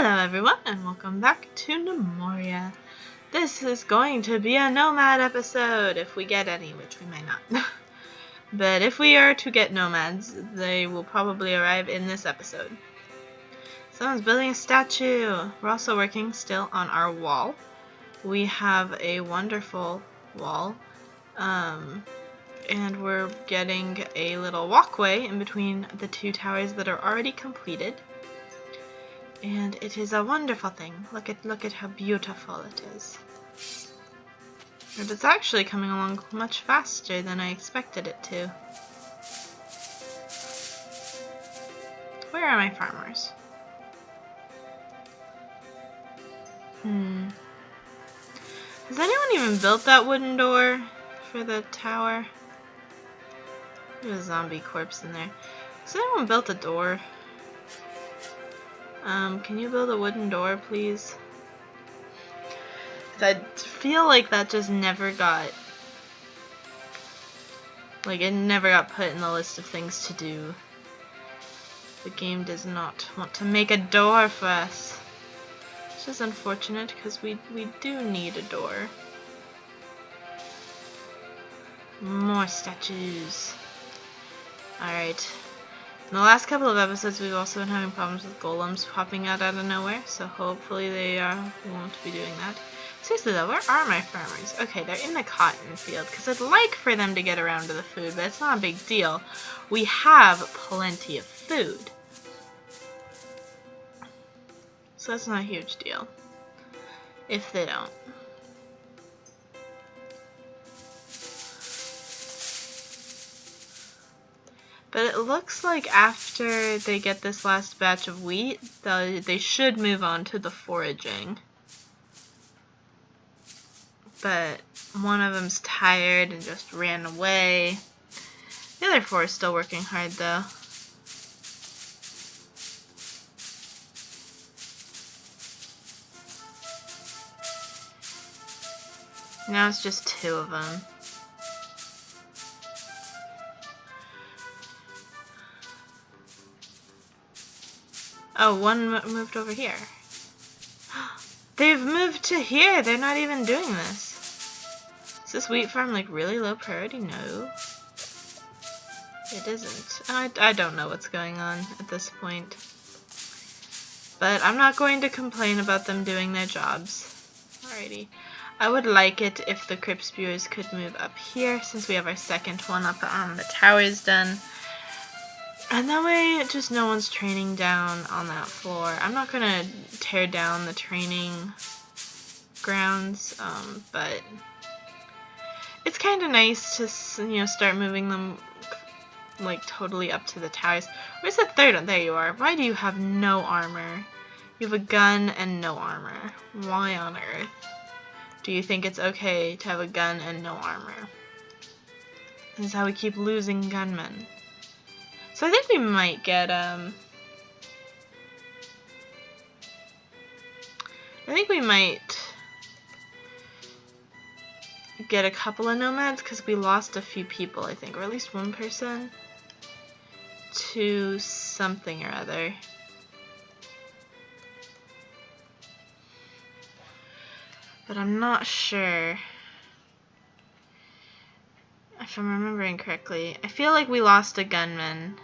Hello everyone, and welcome back to Gnomoria. This is going to be a nomad episode, if we get any, which we may not. But if we are to get nomads, they will probably arrive in this episode. Someone's building a statue. We're also working still on our wall. We have a wonderful wall, and we're getting a little walkway in between the two towers that are already completed. And it is a wonderful thing. Look at how beautiful it is. And it's actually coming along much faster than I expected it to. Where are my farmers? Has anyone even built that wooden door for the tower? There's a zombie corpse in there. Has anyone built a door? Can you build a wooden door, please? I feel like that just never got... it never got put in the list of things to do. The game does not want to make a door for us. Which is unfortunate, because we do need a door. More statues. Alright. In the last couple of episodes, we've also been having problems with golems popping out of nowhere, so hopefully they won't be doing that. Seriously though, where are my farmers? Okay, they're in the cotton field, because I'd like for them to get around to the food, but it's not a big deal. We have plenty of food. So that's not a huge deal. If they don't. But it looks like after they get this last batch of wheat, they should move on to the foraging. But one of them's tired and just ran away. The other four are still working hard though. Now it's just two of them. Oh, one moved over here. They've moved to here. They're not even doing this. Is this wheat farm like really low priority? No. It isn't. I don't know what's going on at this point. But I'm not going to complain about them doing their jobs. Alrighty. I would like it if the crypt spewers could move up here, since we have our second one up on the towers done. And that way, just no one's training down on that floor. I'm not gonna tear down the training grounds, but it's kind of nice to, start moving them, totally up to the towers. Where's the third one? There you are. Why do you have no armor? You have a gun and no armor. Why on earth do you think it's okay to have a gun and no armor? This is how we keep losing gunmen. So I think we might get, I think we might get a couple of nomads, because we lost a few people, I think, or at least one person to something or other. But I'm not sure if I'm remembering correctly. I feel like we lost a gunman.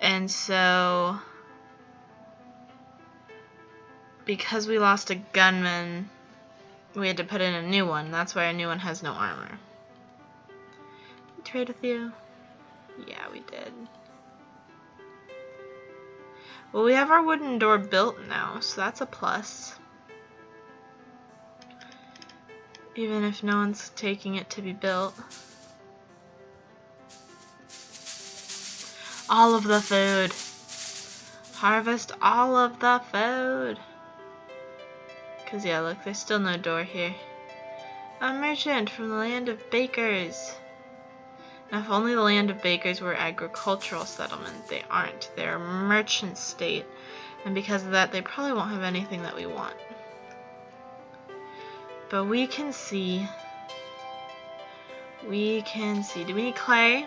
And so, because we lost a gunman, we had to put in a new one. That's why our new one has no armor. Did we trade with you? Yeah, we did. Well, we have our wooden door built now, so that's a plus. Even if no one's taking it to be built. All of the food. Harvest all of the food. Cause yeah, look, there's still no door here. A merchant from the land of bakers. Now if only the land of bakers were agricultural settlement. They aren't. They're a merchant state. And because of that, they probably won't have anything that we want. But we can see. We can see. Do we need clay?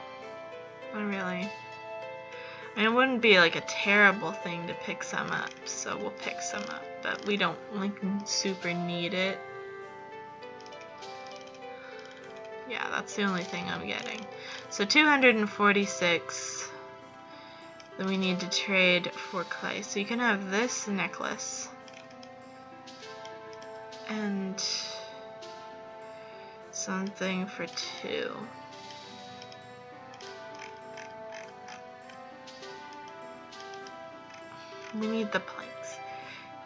Not really. And it wouldn't be like a terrible thing to pick some up, so we'll pick some up, but we don't like super need it. Yeah, that's the only thing I'm getting. So 246. Then we need to trade for clay. So you can have this necklace. And something for 2. We need the planks.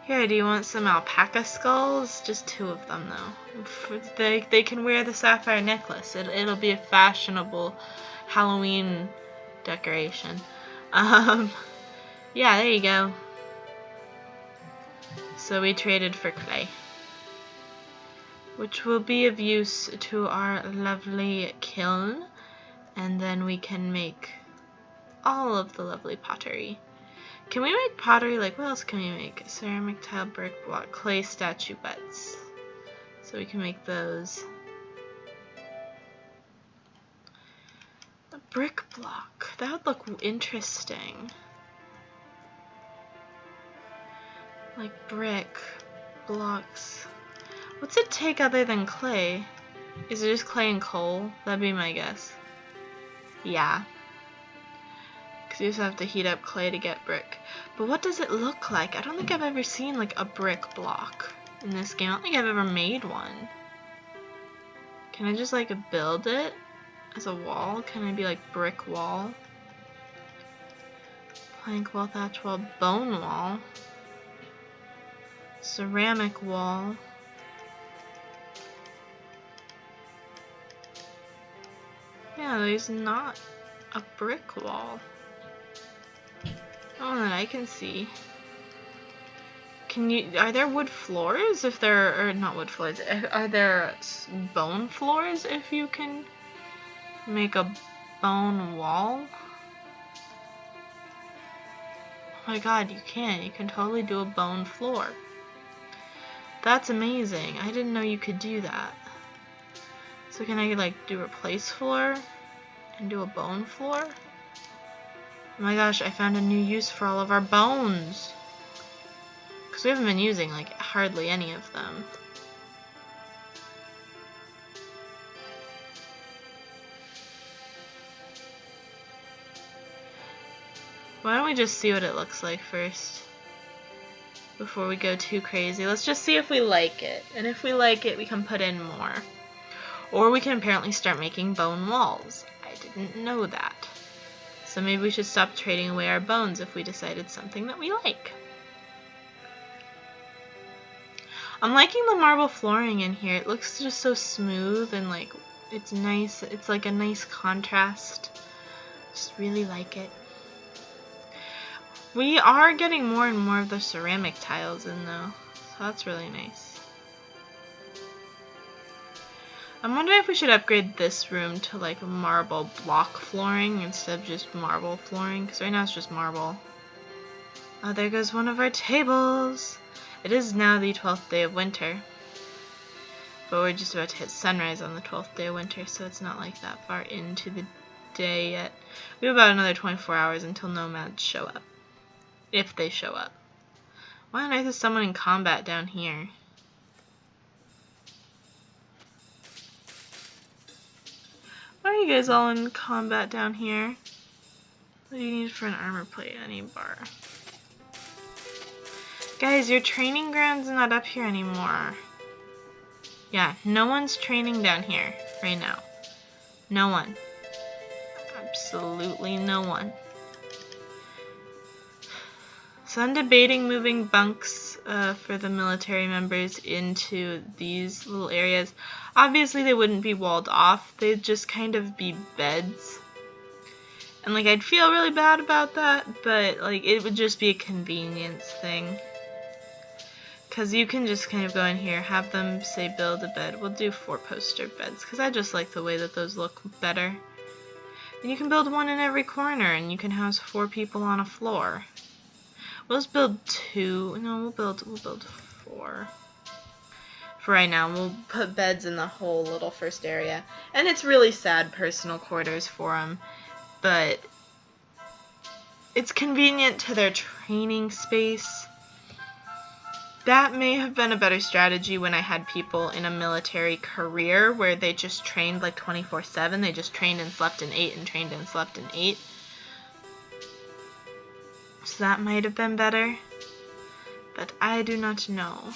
Here, do you want some alpaca skulls? Just 2 of them, though. They can wear the sapphire necklace. It'll be a fashionable Halloween decoration. Yeah, there you go. So we traded for clay, which will be of use to our lovely kiln, and then we can make all of the lovely pottery. Can we make pottery? Like, what else can we make? Ceramic tile, brick block, clay statue butts. So we can make those. A brick block. That would look interesting. Like brick blocks. What's it take other than clay? Is it just clay and coal? That'd be my guess. Yeah. Because you just have to heat up clay to get brick. But what does it look like? I don't think I've ever seen like a brick block in this game. I don't think I've ever made one. Can I just like build it as a wall? Can I be like brick wall? Plank wall, thatch wall, bone wall. Ceramic wall. Yeah, there's not a brick wall. Oh, that I can see. Are there wood floors if there, or not wood floors, are there bone floors if you can make a bone wall? Oh my god, you can totally do a bone floor. That's amazing. I didn't know you could do that. So can I like do a place floor and do a bone floor? Oh my gosh, I found a new use for all of our bones. Because we haven't been using like hardly any of them. Why don't we just see what it looks like first? Before we go too crazy. Let's just see if we like it. And if we like it, we can put in more. Or we can apparently start making bone walls. I didn't know that. So maybe we should stop trading away our bones if we decided something that we like. I'm liking the marble flooring in here. It looks just so smooth and like it's nice. It's like a nice contrast. Just really like it. We are getting more and more of the ceramic tiles in though. So that's really nice. I'm wondering if we should upgrade this room to like marble block flooring instead of just marble flooring, because right now it's just marble. Oh, there goes one of our tables. It is now the 12th day of winter, but we're just about to hit sunrise on the 12th day of winter, so it's not like that far into the day yet. We have about another 24 hours until nomads show up, if they show up. Why on earth is someone in combat down here? Why are you guys all in combat down here? What do you need for an armor plate? I need bar. Guys, your training ground's not up here anymore. Yeah, no one's training down here right now. No one. Absolutely no one. So I'm debating moving bunks for the military members into these little areas. Obviously they wouldn't be walled off, they'd just kind of be beds. And like I'd feel really bad about that, but like it would just be a convenience thing. Cause you can just kind of go in here, have them say build a bed. We'll do 4-poster beds, cause I just like the way that those look better. And you can build one in every corner, and you can house 4 people on a floor. We'll just build 2. No, we'll build 4. For right now, we'll put beds in the whole little first area. And it's really sad personal quarters for them, but it's convenient to their training space. That may have been a better strategy when I had people in a military career where they just trained like 24/7. They just trained and slept and ate and trained and slept and ate. So that might have been better. But I do not know.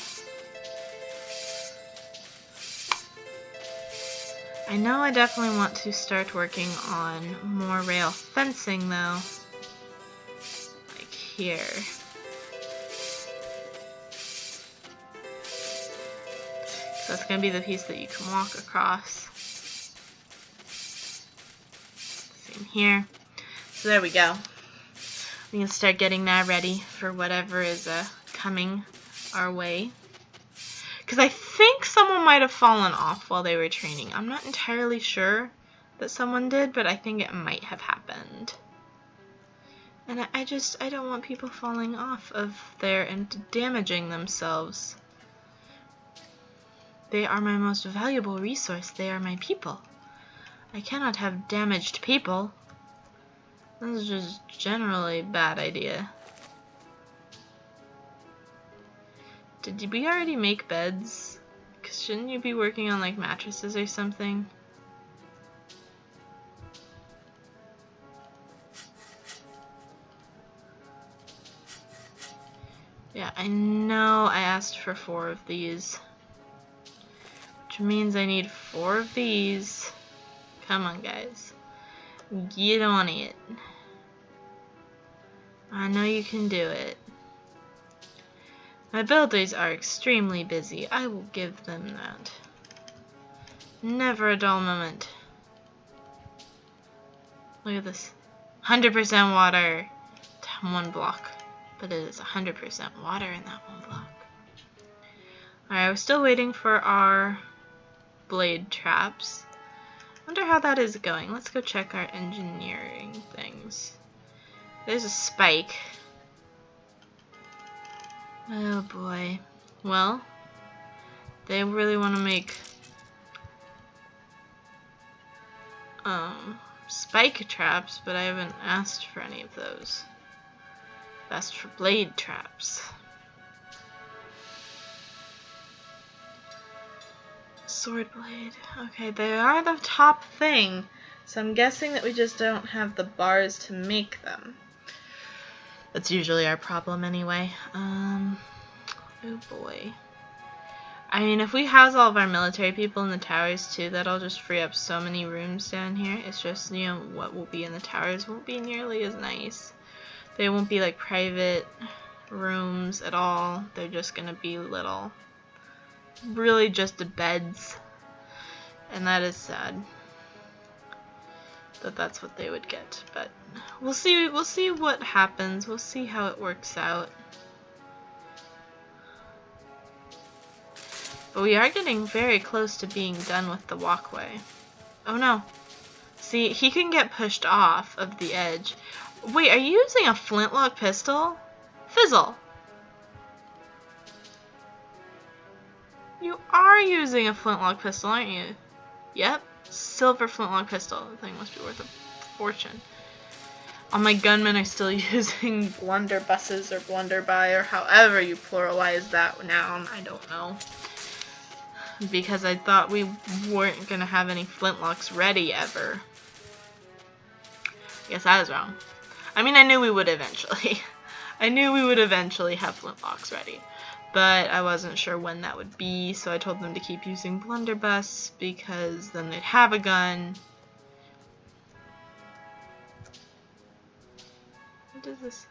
I know I definitely want to start working on more rail fencing though. Like here. So that's going to be the piece that you can walk across. Same here. So there we go. We can start getting that ready for whatever is coming our way. Because I think someone might have fallen off while they were training. I'm not entirely sure that someone did, but I think it might have happened. And I don't want people falling off of there and damaging themselves. They are my most valuable resource. They are my people. I cannot have damaged people. This is just generally a bad idea. Did we already make beds? Because shouldn't you be working on like mattresses or something? Yeah, I know I asked for 4 of these. Which means I need 4 of these. Come on, guys. Get on it. I know you can do it. My builders are extremely busy. I will give them that. Never a dull moment. Look at this. 100% water. 1 block. But it is 100% water in that 1 block. Alright, we're still waiting for our blade traps. Wonder how that is going. Let's go check our engineering things. There's a spike. Oh boy. Well, they really want to make spike traps, but I haven't asked for any of those. I've asked for blade traps. Sword blade. Okay, they are the top thing, so I'm guessing that we just don't have the bars to make them. That's usually our problem anyway. Oh boy. I mean, if we house all of our military people in the towers too, that'll just free up so many rooms down here. It's just, you know, what will be in the towers won't be nearly as nice. They won't be like private rooms at all. They're just gonna be little, really just the beds. And that is sad that that's what they would get, but we'll see what happens. We'll see how it works out. But we are getting very close to being done with the walkway. Oh no. See, he can get pushed off of the edge. Wait, are you using a flintlock pistol? Fizzle! You are using a flintlock pistol, aren't you? Yep. Silver flintlock pistol. The thing must be worth a fortune. All my gunmen are still using blunderbusses or blunderby or however you pluralize that noun. I don't know. Because I thought we weren't going to have any flintlocks ready ever. I guess I was wrong. I mean, I knew we would eventually. I knew we would eventually have flintlocks ready. But I wasn't sure when that would be, so I told them to keep using blunderbuss because then they'd have a gun. What is this?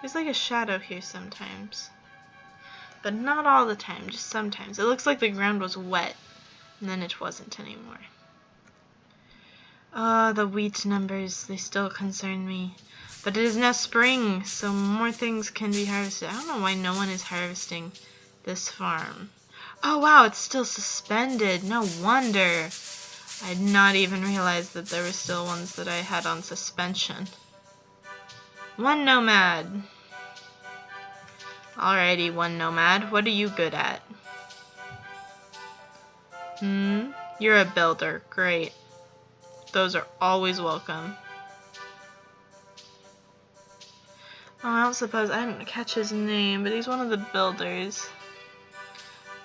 There's like a shadow here sometimes. But not all the time, just sometimes. It looks like the ground was wet, and then it wasn't anymore. Oh, the wheat numbers, they still concern me. But it is now spring, so more things can be harvested. I don't know why no one is harvesting this farm. Oh wow, it's still suspended. No wonder. I had not even realized that there were still ones that I had on suspension. 1 nomad. Alrighty, 1 nomad. What are you good at? You're a builder. Great. Those are always welcome. Oh, I don't suppose I didn't catch his name, but he's one of the builders.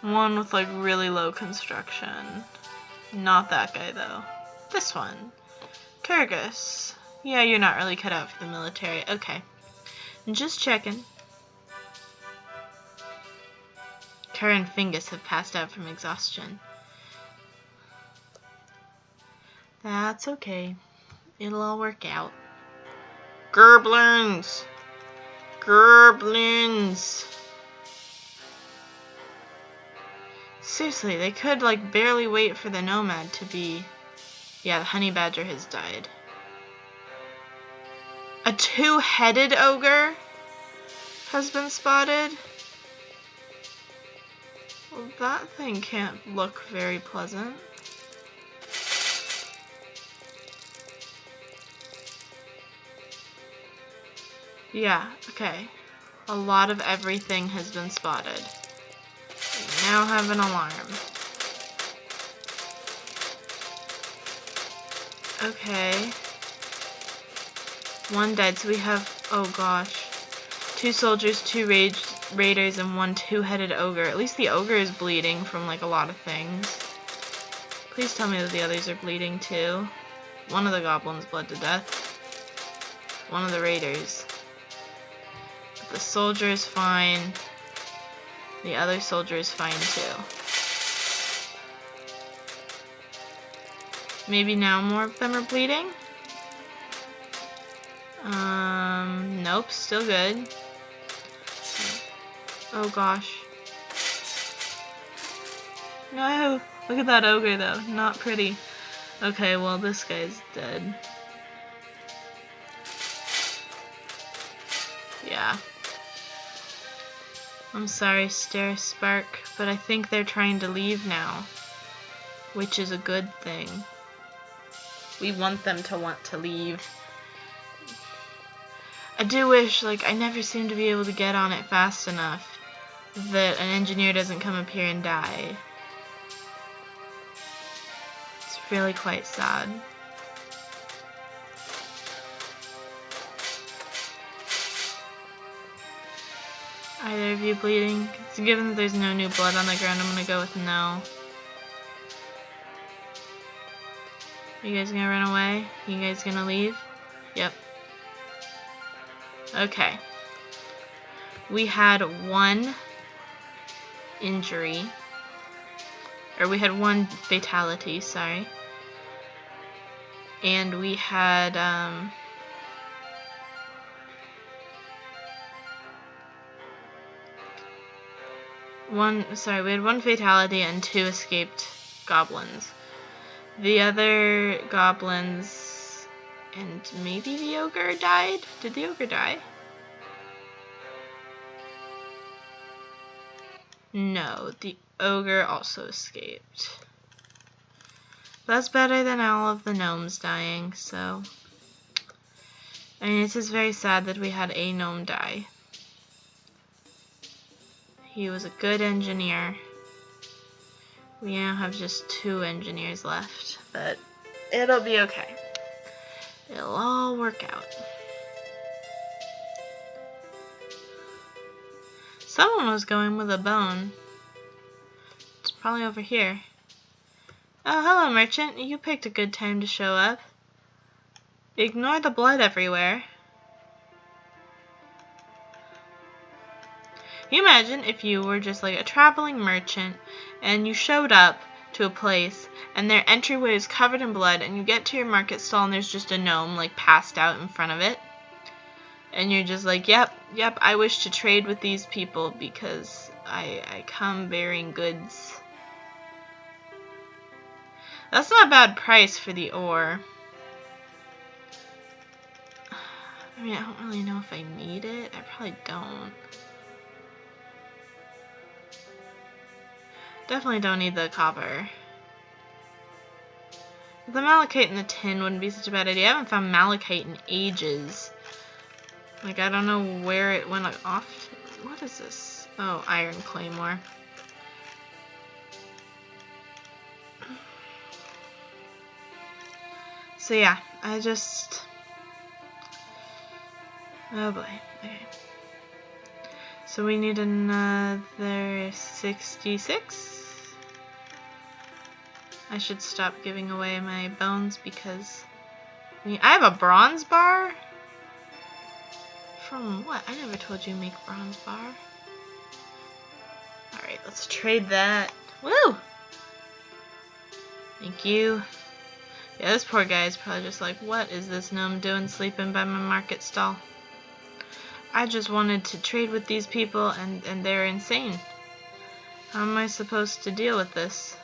One with like really low construction. Not that guy though. This one. Kyrgyz. Yeah, you're not really cut out for the military. Okay. Just checking. Kerr and Fingus have passed out from exhaustion. That's okay. It'll all work out. Goblins! Goblins! Seriously, they could like barely wait for the nomad to be... Yeah, the honey badger has died. A two-headed ogre has been spotted. Well, that thing can't look very pleasant. Yeah, okay. A lot of everything has been spotted. We now have an alarm. Okay. One dead, so we have, oh gosh, 2 soldiers, 2 raiders, and 1 two-headed ogre. At least the ogre is bleeding from like a lot of things. Please tell me that the others are bleeding too. One of the goblins bled to death. One of the raiders. But the soldier is fine. The other soldier is fine too. Maybe now more of them are bleeding? Nope, still good. Oh gosh. No! Look at that ogre though, not pretty. Okay, well this guy's dead. Yeah. I'm sorry, Stare Spark, but I think they're trying to leave now. Which is a good thing. We want them to want to leave. I do wish, like, I never seem to be able to get on it fast enough that an engineer doesn't come up here and die. It's really quite sad. Either of you bleeding? So given that there's no new blood on the ground, I'm gonna go with no. You guys gonna run away? You guys gonna leave? Yep. Okay. We had 1 injury. Or we had 1 fatality, sorry. And we had, we had 1 fatality and 2 escaped goblins. The other goblins and maybe the ogre died? Did the ogre die? No, the ogre also escaped. That's better than all of the gnomes dying, so... I mean, it's just very sad that we had a gnome die. He was a good engineer. We now have just 2 engineers left, but it'll be okay. It'll all work out. Someone was going with a bone. It's probably over here. Oh, hello, merchant. You picked a good time to show up. Ignore the blood everywhere. Can you imagine if you were just like a traveling merchant and you showed up to a place and their entryway is covered in blood and you get to your market stall and there's just a gnome like passed out in front of it and you're just like, yep, I wish to trade with these people because I come bearing goods. That's not a bad price for the ore. I mean, I don't really know if I need it. I probably don't. Definitely don't need the copper. The malachite and the tin wouldn't be such a bad idea. I haven't found malachite in ages. Like, I don't know where it went off. What is this? Oh, iron claymore. So yeah, I just... Oh boy, okay. So we need another 66. I should stop giving away my bones because... I have a bronze bar? From what? I never told you to make bronze bar. Alright, let's trade that. Woo! Thank you. Yeah, this poor guy is probably just like, what is this gnome doing sleeping by my market stall? I just wanted to trade with these people and they're insane. How am I supposed to deal with this?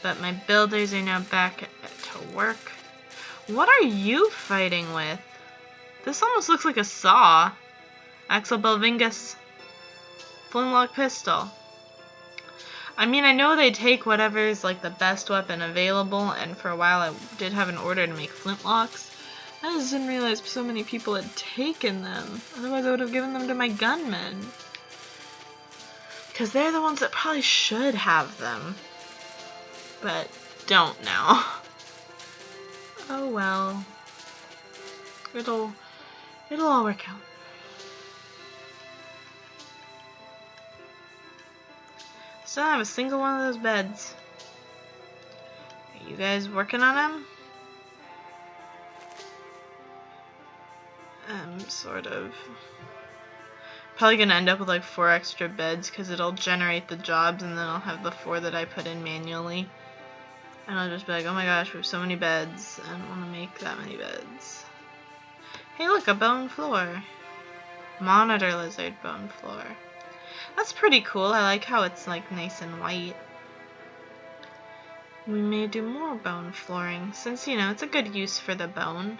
But my builders are now back to work. What are you fighting with? This almost looks like a saw. Axel Belvingus. Flintlock pistol. I mean, I know they take whatever is like the best weapon available, and for a while I did have an order to make flintlocks. I just didn't realize so many people had taken them. Otherwise I would have given them to my gunmen. Because they're the ones that probably should have them. But don't now. Oh well. It'll all work out. Still don't have a single one of those beds. Are you guys working on them? Sort of. Probably gonna end up with like 4 extra beds because it'll generate the jobs and then I'll have the 4 that I put in manually. And I'll just be like, oh my gosh, we have so many beds. I don't want to make that many beds. Hey look, a bone floor. Monitor lizard bone floor. That's pretty cool. I like how it's like nice and white. We may do more bone flooring since, you know, it's a good use for the bone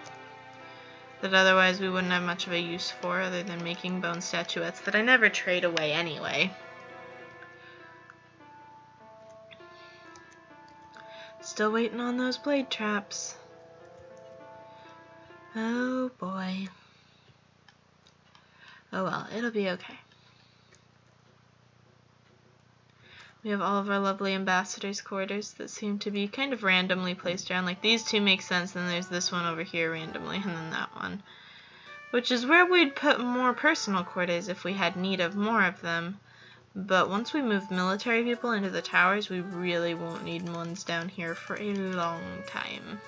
that otherwise we wouldn't have much of a use for other than making bone statuettes that I never trade away anyway. Still waiting on those blade traps. Oh boy. Oh well, it'll be okay. We have all of our lovely ambassadors' quarters that seem to be kind of randomly placed around. Like these 2 make sense, then there's this one over here randomly, and then that one. Which is where we'd put more personal quarters if we had need of more of them. But once we move military people into the towers, we really won't need ones down here for a long time.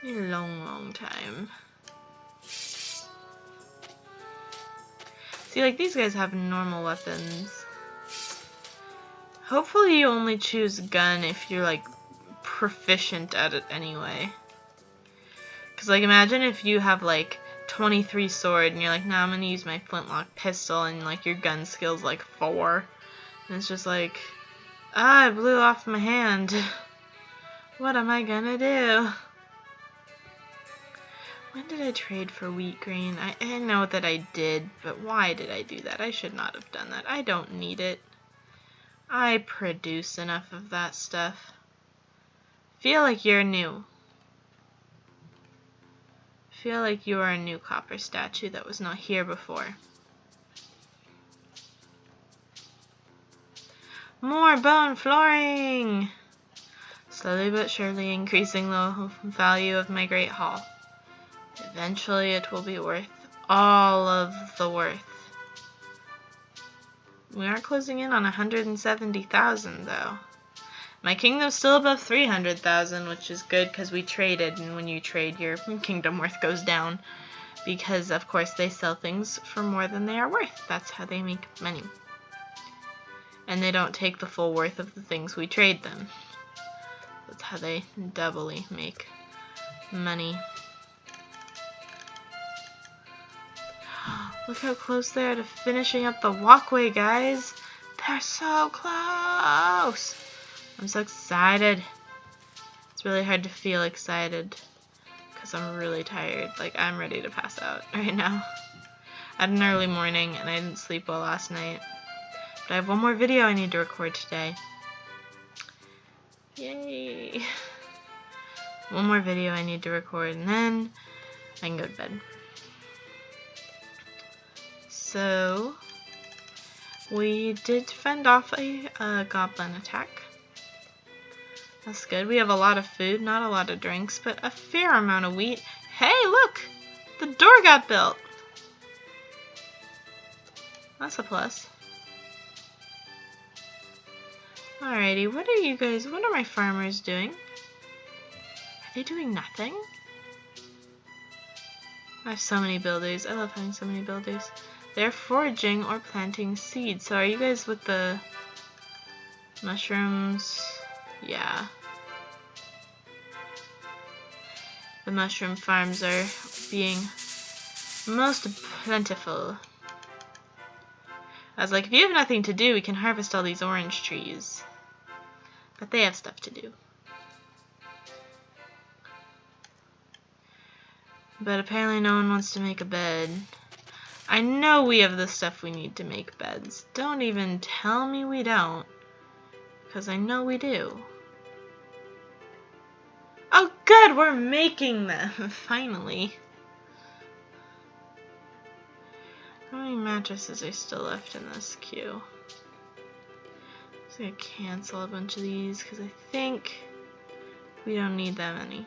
A long, long time. See, like these guys have normal weapons. Hopefully you only choose gun if you're like proficient at it anyway. Cause like imagine if you have like 23 sword and you're like, nah, I'm gonna use my flintlock pistol and like your gun skill's like 4. And it's just like, ah, I blew off my hand. What am I gonna do? When did I trade for wheat grain? I know that I did, but why did I do that? I should not have done that. I don't need it. I produce enough of that stuff. Feel like you're new. Feel like you are a new copper statue that was not here before. More bone flooring! Slowly but surely increasing the value of my great hall. Eventually it will be worth all of the worth. We are closing in on 170,000 though. My kingdom's still above 300,000, which is good because we traded, and when you trade, your kingdom worth goes down. Because, of course, they sell things for more than they are worth. That's how they make money. And they don't take the full worth of the things we trade them. That's how they doubly make money. Look how close they are to finishing up the walkway, guys. They're so close. I'm so excited. It's really hard to feel excited because I'm really tired. Like, I'm ready to pass out right now. I had an early morning and I didn't sleep well last night. But I have one more video I need to record today. Yay. One more video I need to record and then I can go to bed. So, We did fend off a goblin attack. That's good. We have a lot of food, not a lot of drinks, but a fair amount of wheat. Hey, look! The door got built! That's a plus. Alrighty, what are my farmers doing? Are they doing nothing? I have so many builders. I love having so many builders. They're foraging or planting seeds. So are you guys with the mushrooms? Yeah. The mushroom farms are being most plentiful. I was like, if you have nothing to do, we can harvest all these orange trees. But they have stuff to do. But apparently no one wants to make a bed. I know we have the stuff we need to make beds. Don't even tell me we don't. Because I know we do. Oh good, we're making them! Finally. How many mattresses are still left in this queue? I'm just gonna cancel a bunch of these because I think we don't need that many.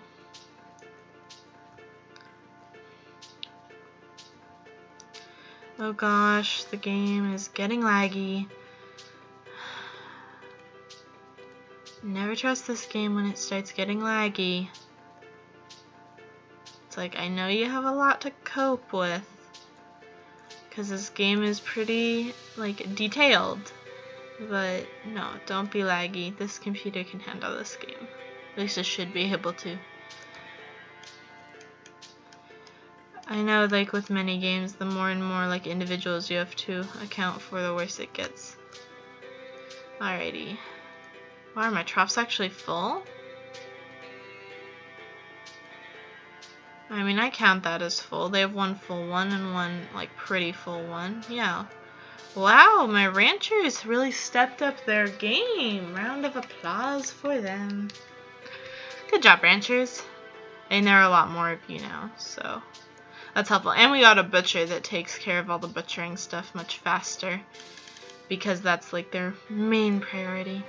Oh gosh, the game is getting laggy. Never trust this game when it starts getting laggy. It's like, I know you have a lot to cope with. Because this game is pretty, like, detailed. But, no, don't be laggy. This computer can handle this game. At least it should be able to. I know, like, with many games, the more and more, like, individuals you have to account for, the worse it gets. Alrighty. Wow, are my troughs actually full? I mean, I count that as full. They have one full one and one, like, pretty full one. Yeah. Wow, my ranchers really stepped up their game. Round of applause for them. Good job, ranchers. And there are a lot more of you now, so that's helpful. And we got a butcher that takes care of all the butchering stuff much faster because that's like their main priority.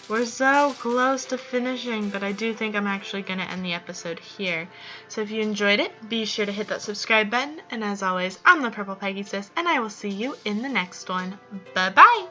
We're so close to finishing, but I do think I'm actually going to end the episode here. So if you enjoyed it, be sure to hit that subscribe button. And as always, I'm the Purple Peggy Sis, and I will see you in the next one. Bye-bye!